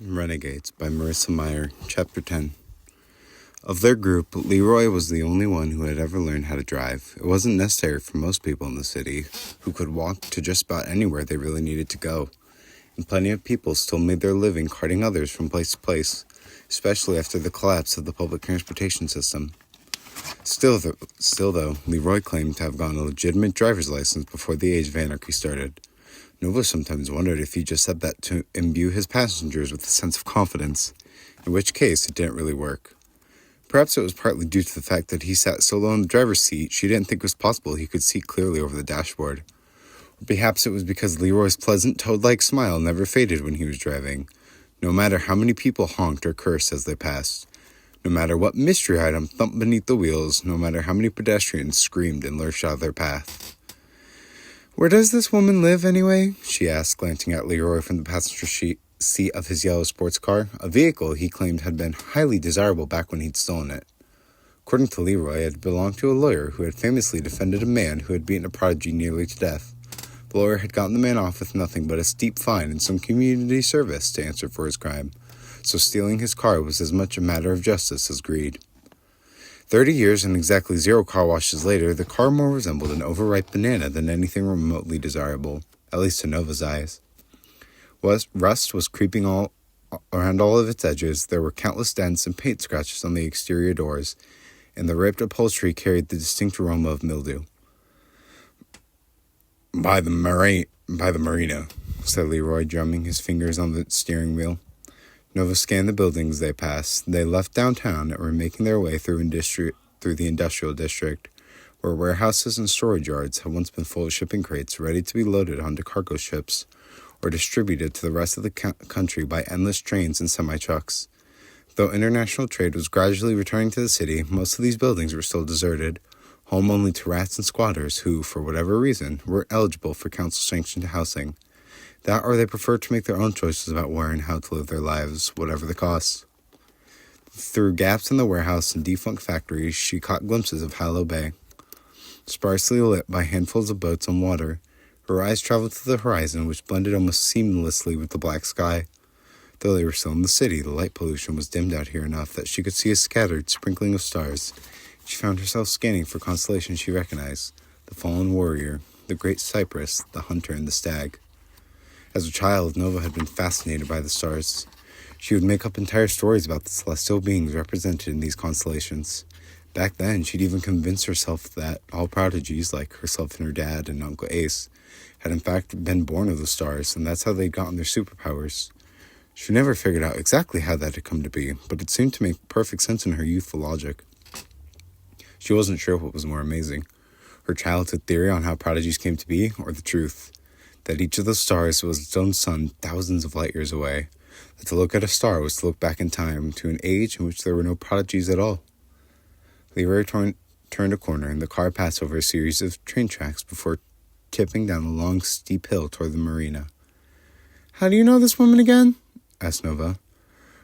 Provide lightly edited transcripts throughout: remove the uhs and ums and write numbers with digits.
Renegades by Marissa Meyer, Chapter 10. Of their group, Leroy was the only one who had ever learned how to drive. It wasn't necessary for most people in the city, who could walk to just about anywhere they really needed to go. And plenty of people still made their living carting others from place to place, especially after the collapse of the public transportation system. Still though, Leroy claimed to have gotten a legitimate driver's license before the age of anarchy started. Nova sometimes wondered if he just said that to imbue his passengers with a sense of confidence, in which case it didn't really work. Perhaps it was partly due to the fact that he sat so low in the driver's seat she didn't think it was possible he could see clearly over the dashboard. Or perhaps it was because Leroy's pleasant toad-like smile never faded when he was driving, no matter how many people honked or cursed as they passed, no matter what mystery item thumped beneath the wheels, no matter how many pedestrians screamed and lurched out of their path. "Where does this woman live, anyway?" she asked, glancing at Leroy from the passenger seat of his yellow sports car, a vehicle he claimed had been highly desirable back when he'd stolen it. According to Leroy, it belonged to a lawyer who had famously defended a man who had beaten a prodigy nearly to death. The lawyer had gotten the man off with nothing but a steep fine and some community service to answer for his crime, so stealing his car was as much a matter of justice as greed. 30 years and exactly 0 car washes later, the car more resembled an overripe banana than anything remotely desirable, at least to Nova's eyes. Rust was creeping all around all of its edges, there were countless dents and paint scratches on the exterior doors, and the ripped upholstery carried the distinct aroma of mildew. By the marina, said Leroy, drumming his fingers on the steering wheel. Nova scanned the buildings they passed. They left downtown and were making their way through the industrial district, where warehouses and storage yards had once been full of shipping crates ready to be loaded onto cargo ships or distributed to the rest of the country by endless trains and semi-trucks. Though international trade was gradually returning to the city, most of these buildings were still deserted, home only to rats and squatters who, for whatever reason, were eligible for council-sanctioned housing. That or they preferred to make their own choices about where and how to live their lives, whatever the cost. Through gaps in the warehouse and defunct factories, she caught glimpses of Hallow Bay, sparsely lit by handfuls of boats on water. Her eyes traveled to the horizon, which blended almost seamlessly with the black sky. Though they were still in the city, the light pollution was dimmed out here enough that she could see a scattered sprinkling of stars. She found herself scanning for constellations she recognized: the fallen warrior, the great cypress, the hunter, and the stag. As a child, Nova had been fascinated by the stars. She would make up entire stories about the celestial beings represented in these constellations. Back then, she'd even convinced herself that all prodigies, like herself and her dad and Uncle Ace, had in fact been born of the stars, and that's how they'd gotten their superpowers. She never figured out exactly how that had come to be, but it seemed to make perfect sense in her youthful logic. She wasn't sure what was more amazing, her childhood theory on how prodigies came to be, or the truth that each of the stars was its own sun thousands of light years away, that to look at a star was to look back in time to an age in which there were no prodigies at all. Leroy turned a corner, and the car passed over a series of train tracks before tipping down a long, steep hill toward the marina. "How do you know this woman again?" asked Nova.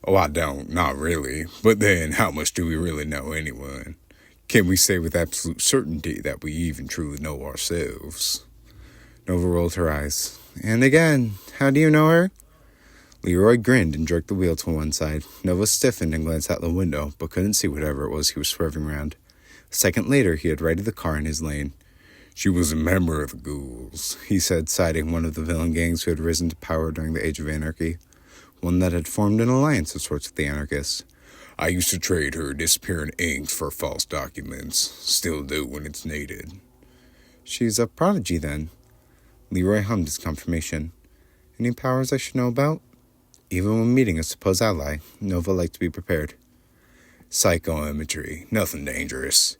"Oh, I don't, not really. But then, how much do we really know anyone? Can we say with absolute certainty that we even truly know ourselves?" Nova rolled her eyes. "And again, how do you know her?" Leroy grinned and jerked the wheel to one side. Nova stiffened and glanced out the window, but couldn't see whatever it was he was swerving round. A second later, he had righted the car in his lane. "She was a member of the Ghouls," he said, citing one of the villain gangs who had risen to power during the Age of Anarchy, one that had formed an alliance of sorts with the anarchists. "I used to trade her disappearing inks for false documents. Still do when it's needed." "She's a prodigy, then?" Leroy hummed his confirmation. "Any powers I should know about?" Even when meeting a supposed ally, Nova liked to be prepared. "Psychometry. Nothing dangerous."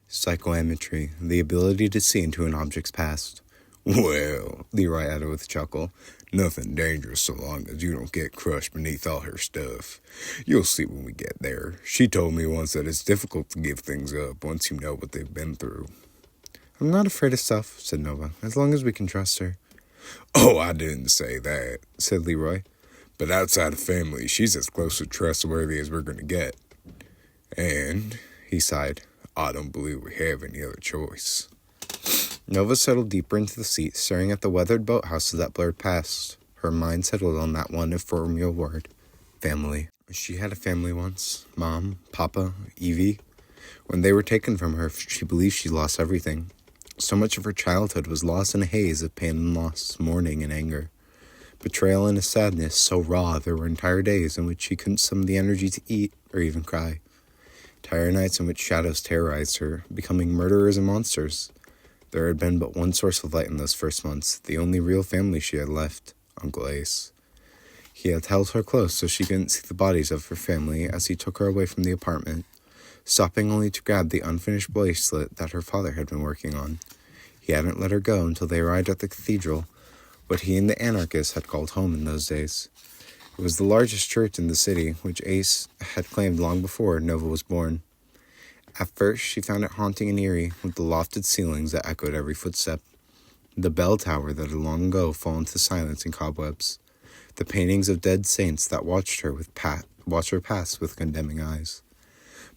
Psychometry, the ability to see into an object's past. "Well," Leroy added with a chuckle, "nothing dangerous so long as you don't get crushed beneath all her stuff. You'll see when we get there. She told me once that it's difficult to give things up once you know what they've been through." "I'm not afraid of stuff," said Nova, "as long as we can trust her." "Oh, I didn't say that," said Leroy. "But outside of family, she's as close to trustworthy as we're going to get. And," he sighed, "I don't believe we have any other choice." Nova settled deeper into the seat, staring at the weathered boathouses that blurred past. her mind settled on that one ephemeral word, family. She had a family once, Mom, Papa, Evie. When they were taken from her, she believed she lost everything. So much of her childhood was lost in a haze of pain and loss, mourning and anger. Betrayal and a sadness so raw there were entire days in which she couldn't summon the energy to eat or even cry. Entire nights in which shadows terrorized her, becoming murderers and monsters. There had been but one source of light in those first months, the only real family she had left, Uncle Ace. He had held her close so she couldn't see the bodies of her family as he took her away from the apartment, stopping only to grab the unfinished bracelet that her father had been working on. He hadn't let her go until they arrived at the cathedral, what he and the anarchists had called home in those days. It was the largest church in the city, which Ace had claimed long before Nova was born. At first, she found it haunting and eerie, with the lofted ceilings that echoed every footstep, the bell tower that had long ago fallen to silence and cobwebs, the paintings of dead saints that watched her pass with condemning eyes.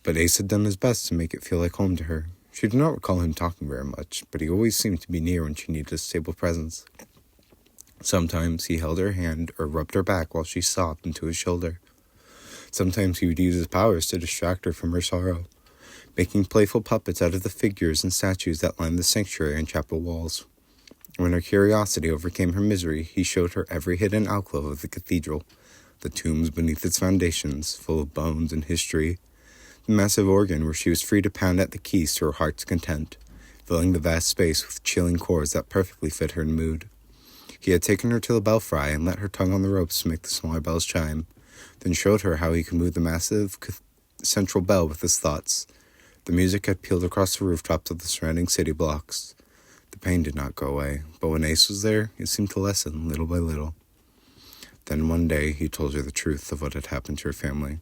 But Ace had done his best to make it feel like home to her. She did not recall him talking very much, but he always seemed to be near when she needed a stable presence. Sometimes he held her hand or rubbed her back while she sobbed into his shoulder. Sometimes he would use his powers to distract her from her sorrow, making playful puppets out of the figures and statues that lined the sanctuary and chapel walls. When her curiosity overcame her misery, he showed her every hidden alcove of the cathedral, the tombs beneath its foundations, full of bones and history, the massive organ where she was free to pound at the keys to her heart's content, filling the vast space with chilling chords that perfectly fit her mood. He had taken her to the belfry and let her tug on the ropes to make the smaller bells chime, then showed her how he could move the massive central bell with his thoughts. The music had peeled across the rooftops of the surrounding city blocks. The pain did not go away, but when Ace was there, it seemed to lessen little by little. Then one day, he told her the truth of what had happened to her family.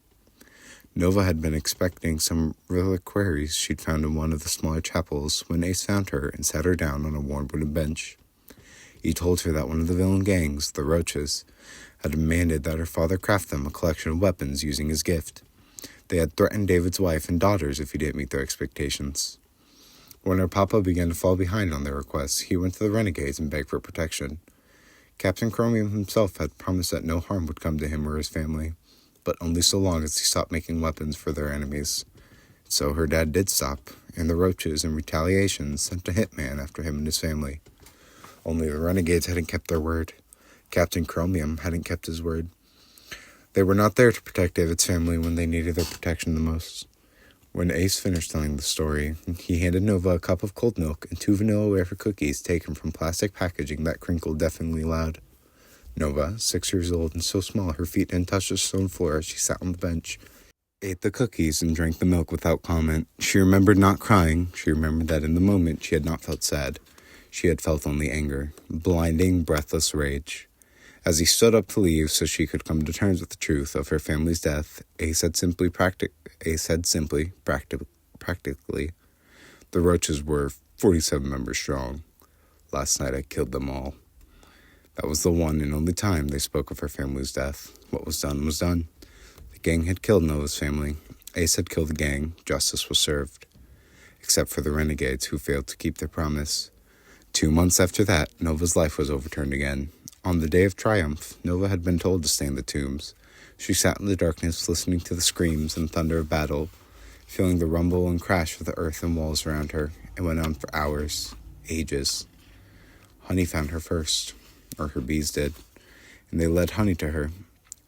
Nova had been expecting some reliquaries she'd found in one of the smaller chapels when Ace found her and sat her down on a worn wooden bench. He told her that one of the villain gangs, the Roaches, had demanded that her father craft them a collection of weapons using his gift. They had threatened David's wife and daughters if he didn't meet their expectations. When her papa began to fall behind on their requests, he went to the Renegades and begged for protection. Captain Chromium himself had promised that no harm would come to him or his family, but only so long as he stopped making weapons for their enemies. So her dad did stop, and the Roaches, in retaliation, sent a hitman after him and his family. Only the Renegades hadn't kept their word. Captain Chromium hadn't kept his word. They were not there to protect David's family when they needed their protection the most. When Ace finished telling the story, he handed Nova a cup of cold milk and 2 vanilla wafer cookies taken from plastic packaging that crinkled deafeningly loud. Nova, 6 years old and so small her feet didn't touch the stone floor as she sat on the bench, ate the cookies and drank the milk without comment. She remembered not crying. She remembered that in the moment she had not felt sad. She had felt only anger, blinding, breathless rage. As he stood up to leave so she could come to terms with the truth of her family's death, Ace said simply, practically, the Roaches were 47 members strong. Last night I killed them all. That was the one and only time they spoke of her family's death. What was done was done. The gang had killed Nova's family. Ace had killed the gang. Justice was served. Except for the Renegades, who failed to keep their promise. 2 months after that, Nova's life was overturned again. On the day of triumph, Nova had been told to stay in the tombs. She sat in the darkness, listening to the screams and thunder of battle, feeling the rumble and crash of the earth and walls around her. It went on for hours, ages. Honey found her first, or her bees did, and they led honey to her.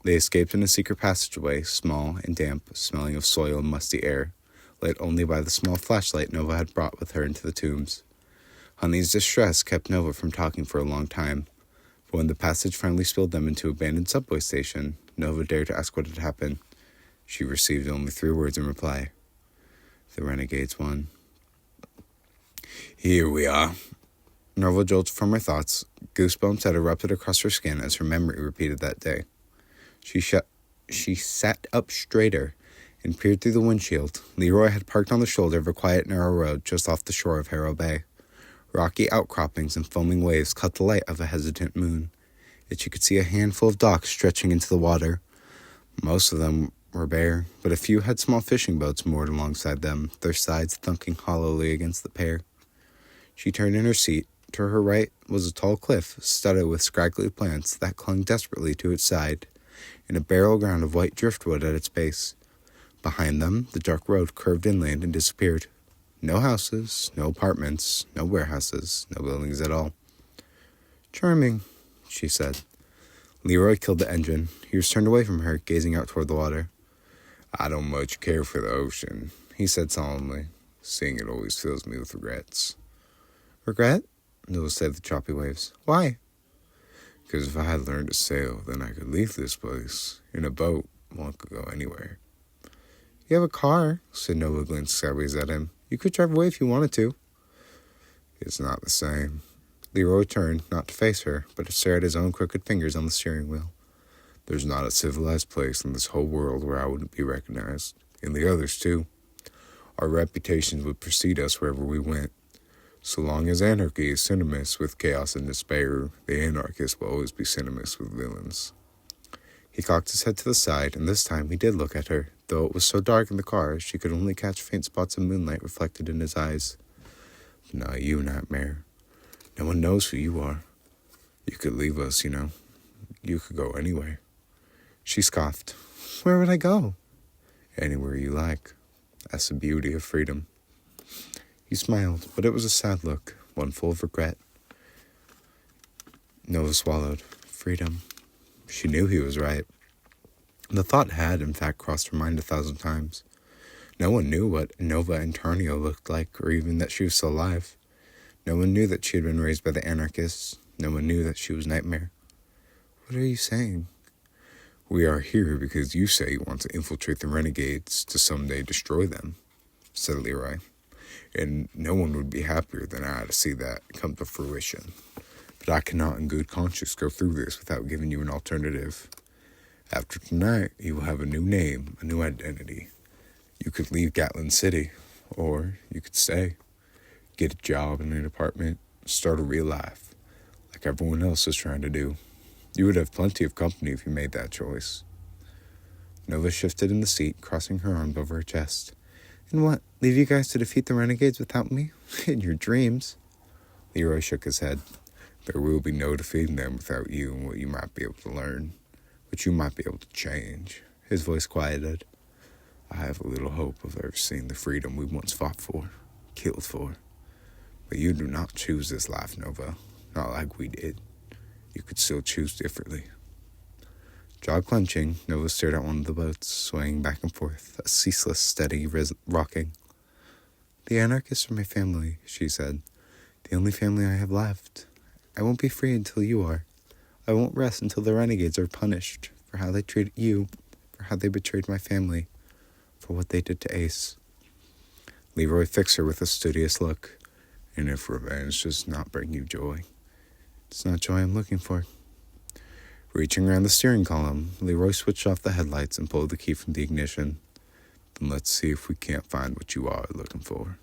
They escaped in a secret passageway, small and damp, smelling of soil and musty air, lit only by the small flashlight Nova had brought with her into the tombs. Honey's distress kept Nova from talking for a long time, but when the passage finally spilled them into an abandoned subway station, Nova dared to ask what had happened. She received only 3 words in reply. The Renegades won. Here we are. Nova jolted from her thoughts. Goosebumps had erupted across her skin as her memory repeated that day. She sat up straighter and peered through the windshield. Leroy had parked on the shoulder of a quiet, narrow road just off the shore of Harrow Bay. Rocky outcroppings and foaming waves cut the light of a hesitant moon, yet she could see a handful of docks stretching into the water. Most of them were bare, but a few had small fishing boats moored alongside them, their sides thunking hollowly against the pier. She turned in her seat, To her right was a tall cliff studded with scraggly plants that clung desperately to its side, and a burial ground of white driftwood at its base. Behind them, the dark road curved inland and disappeared. No houses, no apartments, no warehouses, no buildings at all. "Charming," she said. Leroy killed the engine. He was turned away from her, gazing out toward the water. "I don't much care for the ocean," he said solemnly. "Seeing it always fills me with regrets." "Regret?" Nova said the choppy waves. "Why?" "Because if I had learned to sail, then I could leave this place. In a boat, one could go anywhere." "You have a car," said Nova, glancing sideways at him. "You could drive away if you wanted to." "It's not the same." Leroy turned, not to face her, but to stare at his own crooked fingers on the steering wheel. "There's not a civilized place in this whole world where I wouldn't be recognized. And the others, too. Our reputations would precede us wherever we went. So long as anarchy is synonymous with chaos and despair, the anarchist will always be synonymous with villains." He cocked his head to the side, and this time he did look at her, though it was so dark in the car she could only catch faint spots of moonlight reflected in his eyes. "But not you, Nightmare. No one knows who you are. You could leave us, you know. You could go anywhere." She scoffed. "Where would I go?" "Anywhere you like. That's the beauty of freedom." He smiled, but it was a sad look, one full of regret. Nova swallowed. Freedom. She knew he was right. The thought had, in fact, crossed her mind 1,000 times. No one knew what Nova Antonio looked like, or even that she was still alive. No one knew that she had been raised by the anarchists. No one knew that she was Nightmare. "What are you saying?" "We are here because you say you want to infiltrate the Renegades to someday destroy them," said Leroy. "And no one would be happier than I to see that come to fruition. But I cannot in good conscience go through this without giving you an alternative. After tonight, you will have a new name, a new identity. You could leave Gatlin City, or you could stay, get a job in an apartment, start a real life, like everyone else is trying to do. You would have plenty of company if you made that choice." Nova shifted in the seat, crossing her arms over her chest. "And what, leave you guys to defeat the Renegades without me? In your dreams." Leroy shook his head. "There will be no defeating them without you and what you might be able to learn, what you might be able to change." His voice quieted. "I have a little hope of ever seeing the freedom we once fought for, killed for. But you do not choose this life, Nova, not like we did. You could still choose differently." Jaw clenching, Nova stared at one of the boats, swaying back and forth, a ceaseless, steady rocking. "The anarchists are my family," she said. "The only family I have left. I won't be free until you are. I won't rest until the Renegades are punished for how they treated you, for how they betrayed my family, for what they did to Ace." Leroy fixed her with a studious look. "And if revenge does not bring you joy?" "It's not joy I'm looking for." Reaching around the steering column, Leroy switched off the headlights and pulled the key from the ignition. "Then let's see if we can't find what you are looking for."